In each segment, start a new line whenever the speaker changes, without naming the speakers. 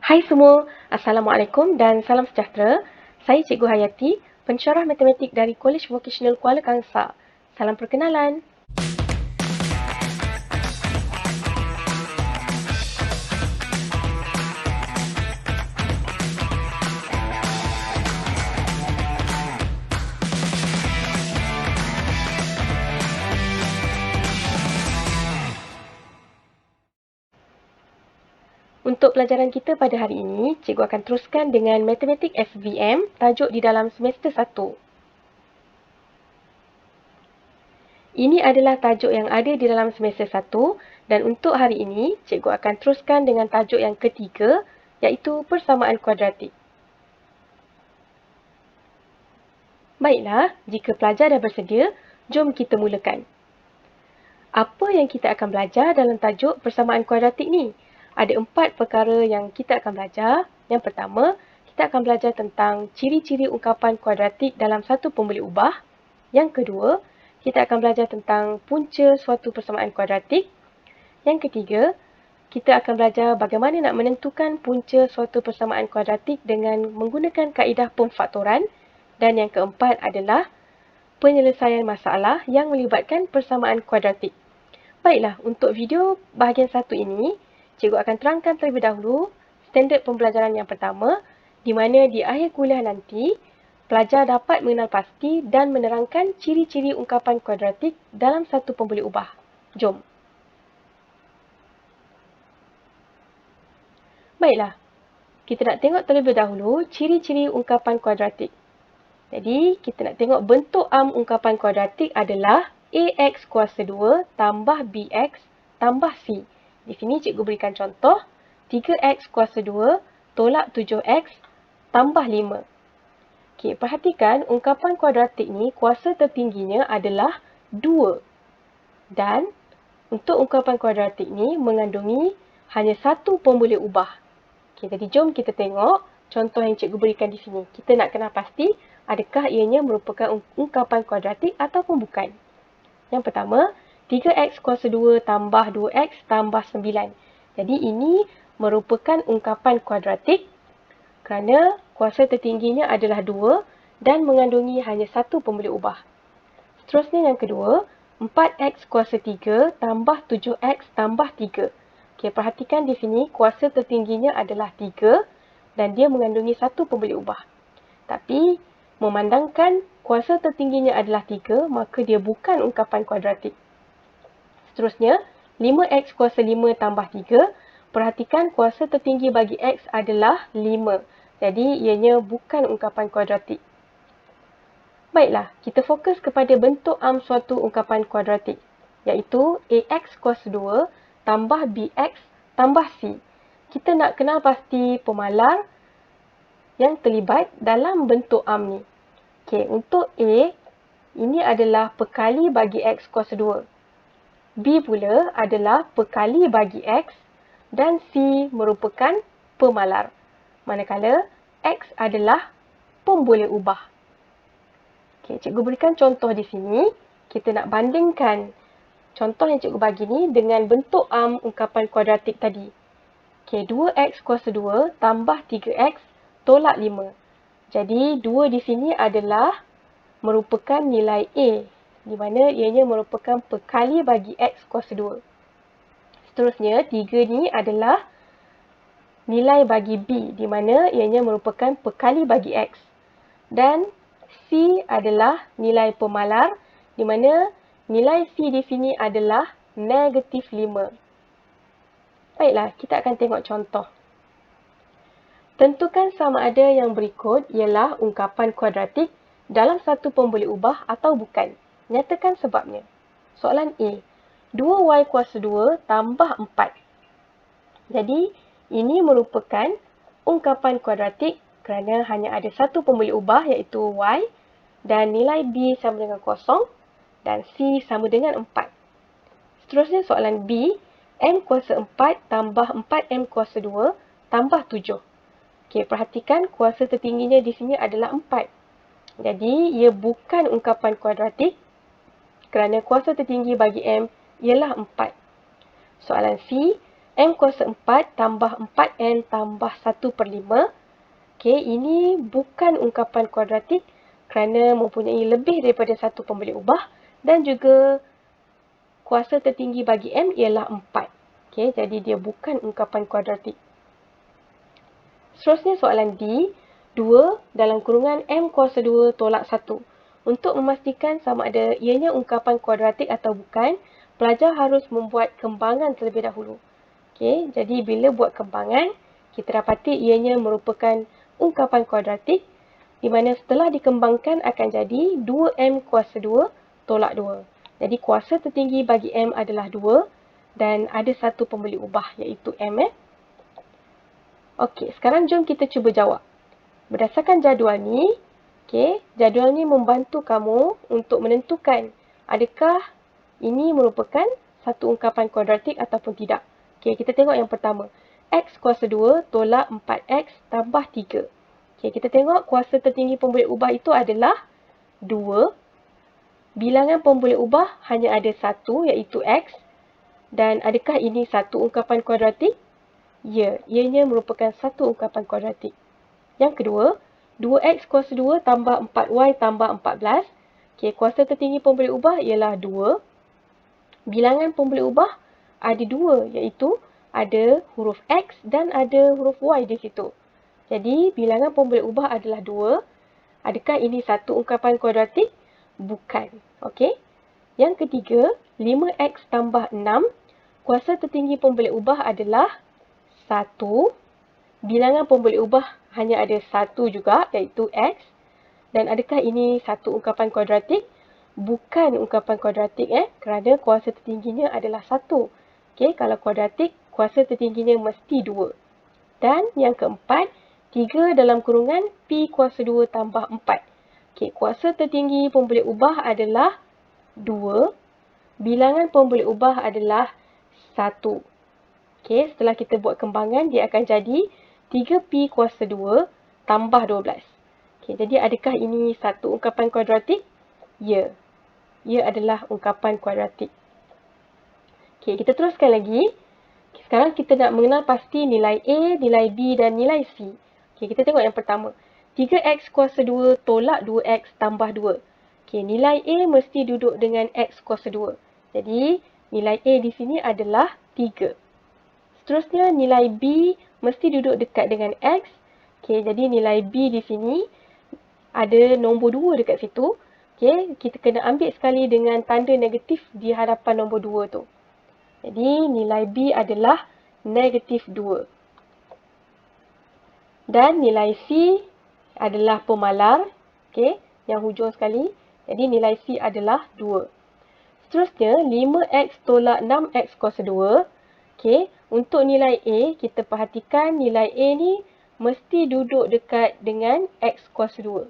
Hai semua, Assalamualaikum dan salam sejahtera. Saya Cikgu Hayati, pensyarah matematik dari Kolej Vocasional Kuala Kangsar. Salam perkenalan. Untuk pelajaran kita pada hari ini, Cikgu akan teruskan dengan Matematik SVM, tajuk di dalam semester 1. Ini adalah tajuk yang ada di dalam semester 1 dan untuk hari ini, Cikgu akan teruskan dengan tajuk yang ketiga, iaitu persamaan kuadratik. Baiklah, jika pelajar dah bersedia, jom kita mulakan. Apa yang kita akan belajar dalam tajuk persamaan kuadratik ni? Ada 4 perkara yang kita akan belajar. Yang pertama, kita akan belajar tentang ciri-ciri ungkapan kuadratik dalam satu pembuli ubah. Yang kedua, kita akan belajar tentang punca suatu persamaan kuadratik. Yang ketiga, kita akan belajar bagaimana nak menentukan punca suatu persamaan kuadratik dengan menggunakan kaedah pemfaktoran. Dan yang keempat adalah penyelesaian masalah yang melibatkan persamaan kuadratik. Baiklah, untuk video bahagian 1 ini, cikgu akan terangkan terlebih dahulu standard pembelajaran yang pertama, di mana di akhir kuliah nanti, pelajar dapat mengenal pasti dan menerangkan ciri-ciri ungkapan kuadratik dalam satu pembuli ubah. Jom. Baiklah, kita nak tengok terlebih dahulu ciri-ciri ungkapan kuadratik. Jadi, kita nak tengok bentuk ungkapan kuadratik adalah AX kuasa 2 tambah BX tambah C. Di sini cikgu berikan contoh, 3X kuasa 2 tolak 7X tambah 5. Okey, perhatikan ungkapan kuadratik ni kuasa tertingginya adalah 2. Dan untuk ungkapan kuadratik ni mengandungi hanya satu pembuli ubah. Okey, jadi jom kita tengok contoh yang cikgu berikan di sini. Kita nak kenal pasti adakah ianya merupakan ungkapan kuadratik ataupun bukan. Yang pertama, 3X kuasa 2 tambah 2X tambah 9. Jadi ini merupakan ungkapan kuadratik kerana kuasa tertingginya adalah 2 dan mengandungi hanya satu pembuli ubah. Seterusnya yang kedua, 4X kuasa 3 tambah 7X tambah 3. Okey, perhatikan di sini kuasa tertingginya adalah 3 dan dia mengandungi satu pembuli ubah. Tapi memandangkan kuasa tertingginya adalah 3, maka dia bukan ungkapan kuadratik. Seterusnya, 5X kuasa 5 tambah 3. Perhatikan kuasa tertinggi bagi X adalah 5. Jadi, ianya bukan ungkapan kuadratik. Baiklah, kita fokus kepada bentuk suatu ungkapan kuadratik, iaitu AX kuasa 2 tambah BX tambah C. Kita nak kenal pasti pemalar yang terlibat dalam bentuk ni. Okey, untuk A, ini adalah pekali bagi X kuasa 2. B pula adalah pekali bagi X dan C merupakan pemalar. Manakala X adalah pemboleh ubah. Okey, cikgu berikan contoh di sini. Kita nak bandingkan contoh yang cikgu bagi ni dengan bentuk ungkapan kuadratik tadi. Okey, 2X kuasa 2 tambah 3X tolak 5. Jadi, 2 di sini adalah merupakan nilai A, di mana ianya merupakan pekali bagi X kuasa 2. Seterusnya, 3 ni adalah nilai bagi B, di mana ianya merupakan pekali bagi X. Dan C adalah nilai pemalar, di mana nilai C di sini adalah negatif 5. Baiklah, kita akan tengok contoh. Tentukan sama ada yang berikut ialah ungkapan kuadratik dalam satu pembuli ubah atau bukan. Nyatakan sebabnya. Soalan A. 2Y kuasa 2 tambah 4. Jadi, ini merupakan ungkapan kuadratik kerana hanya ada satu pembuli ubah iaitu Y dan nilai B sama dengan 0 dan C sama dengan 4. Seterusnya soalan B. M kuasa 4 tambah 4M kuasa 2 tambah 7. Okey, perhatikan kuasa tertingginya di sini adalah 4. Jadi, ia bukan ungkapan kuadratik kerana kuasa tertinggi bagi M ialah 4. Soalan C, M kuasa 4 tambah 4N tambah 1/5. Okey, ini bukan ungkapan kuadratik kerana mempunyai lebih daripada satu pemboleh ubah dan juga kuasa tertinggi bagi M ialah 4. Okey, jadi dia bukan ungkapan kuadratik. Seterusnya soalan D, 2 dalam kurungan M kuasa 2 tolak 1. Untuk memastikan sama ada ianya ungkapan kuadratik atau bukan, pelajar harus membuat kembangan terlebih dahulu. Okey, jadi bila buat kembangan, kita dapati ianya merupakan ungkapan kuadratik di mana setelah dikembangkan akan jadi 2M kuasa 2 tolak 2. Jadi kuasa tertinggi bagi M adalah 2 dan ada satu pemboleh ubah iaitu M. Okey, sekarang jom kita cuba jawab. Berdasarkan jadual ni, jadual ni membantu kamu untuk menentukan adakah ini merupakan satu ungkapan kuadratik ataupun tidak. Okey, kita tengok yang pertama. X kuasa 2 tolak 4X tambah 3. Okey, kita tengok kuasa tertinggi pemboleh ubah itu adalah 2. Bilangan pemboleh ubah hanya ada satu iaitu X. Dan adakah ini satu ungkapan kuadratik? Ya, ianya merupakan satu ungkapan kuadratik. Yang kedua, 2X kuasa 2 tambah 4Y tambah 14. Okey, kuasa tertinggi pemboleh ubah ialah 2. Bilangan pemboleh ubah ada 2 iaitu ada huruf X dan ada huruf Y di situ. Jadi, bilangan pemboleh ubah adalah 2. Adakah ini satu ungkapan kuadratik? Bukan. Okey. Yang ketiga, 5X tambah 6. Kuasa tertinggi pemboleh ubah adalah 1. Bilangan pemboleh ubah hanya ada 1 juga iaitu X. Dan adakah ini satu ungkapan kuadratik? Bukan ungkapan kuadratik kerana kuasa tertingginya adalah 1. Okey, kalau kuadratik, kuasa tertingginya mesti 2. Dan yang keempat, 3 dalam kurungan P kuasa 2 tambah 4. Okey, kuasa tertinggi pemboleh ubah adalah 2. Bilangan pemboleh ubah adalah 1. Okey, setelah kita buat kembangan, dia akan jadi 3P kuasa 2 tambah 12. Okey, jadi adakah ini satu ungkapan kuadratik? Ya, ia adalah ungkapan kuadratik. Okey, kita teruskan lagi. Okay, sekarang kita nak mengenal pasti nilai A, nilai B dan nilai C. Okey, kita tengok yang pertama. 3X kuasa 2 tolak 2X tambah 2. Okey, nilai A mesti duduk dengan X kuasa 2. Jadi, nilai A di sini adalah 3. Seterusnya, nilai B mesti duduk dekat dengan X. Okey, jadi nilai B di sini ada nombor 2 dekat situ. Okey, kita kena ambil sekali dengan tanda negatif di hadapan nombor 2 tu. Jadi, nilai B adalah negatif 2. Dan nilai C adalah pemalar. Okey, yang hujung sekali. Jadi, nilai C adalah 2. Seterusnya, 5X tolak 6X kuasa 2. Okey, untuk nilai A, kita perhatikan nilai A ni mesti duduk dekat dengan X kuasa 2.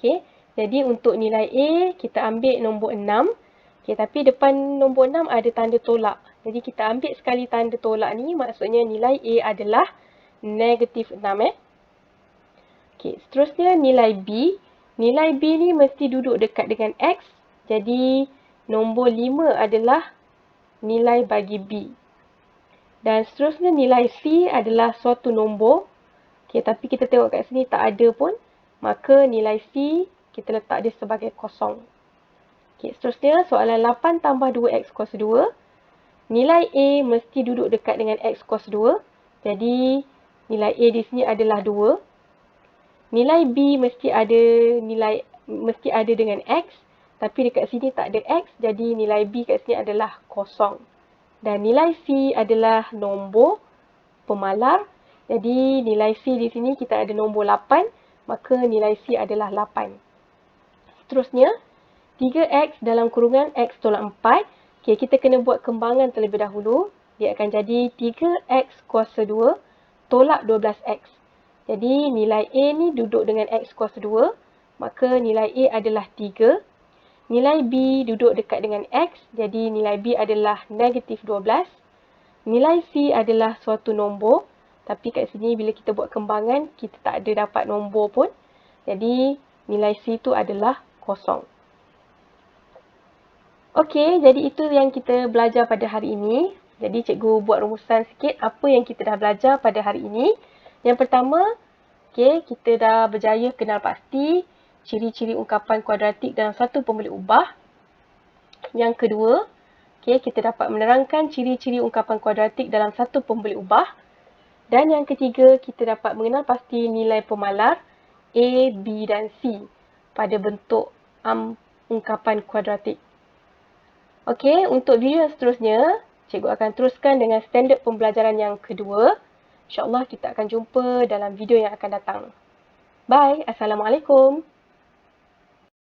Okey, jadi untuk nilai A, kita ambil nombor 6. Okey, tapi depan nombor 6 ada tanda tolak. Jadi, kita ambil sekali tanda tolak ni, maksudnya nilai A adalah negatif 6. Okey, seterusnya nilai B. Nilai B ni mesti duduk dekat dengan X. Jadi, nombor 5 adalah nilai bagi B. Dan seterusnya nilai C adalah suatu nombor. Okey, tapi kita tengok kat sini tak ada pun. Maka nilai C kita letak dia sebagai kosong. Okey, seterusnya soalan 8 tambah 2X kuasa 2. Nilai A mesti duduk dekat dengan X kuasa 2. Jadi, nilai A di sini adalah 2. Nilai B mesti ada dengan X. Tapi dekat sini tak ada X. Jadi, nilai B kat sini adalah kosong. Dan nilai C adalah nombor pemalar. Jadi, nilai C di sini kita ada nombor 8. Maka nilai C adalah 8. Seterusnya, 3X dalam kurungan X tolak 4. Okay, kita kena buat kembangan terlebih dahulu. Dia akan jadi 3X kuasa 2 tolak 12X. Jadi, nilai A ni duduk dengan X kuasa 2. Maka nilai A adalah 3. Nilai B duduk dekat dengan X. Jadi, nilai B adalah negatif 12. Nilai C adalah suatu nombor. Tapi kat sini bila kita buat kembangan, kita tak ada dapat nombor pun. Jadi, nilai C itu adalah kosong. Okey, jadi itu yang kita belajar pada hari ini. Jadi cikgu buat rumusan sikit apa yang kita dah belajar pada hari ini. Yang pertama, kita dah berjaya kenal pasti ciri-ciri ungkapan kuadratik dalam satu pembeli ubah. Yang kedua, kita dapat menerangkan ciri-ciri ungkapan kuadratik dalam satu pembeli ubah. Dan yang ketiga, kita dapat mengenal pasti nilai pemalar A, B dan C pada bentuk ungkapan kuadratik. Okey, untuk video seterusnya, cikgu akan teruskan dengan standard pembelajaran yang kedua. InsyaAllah kita akan jumpa dalam video yang akan datang. Bye. Assalamualaikum.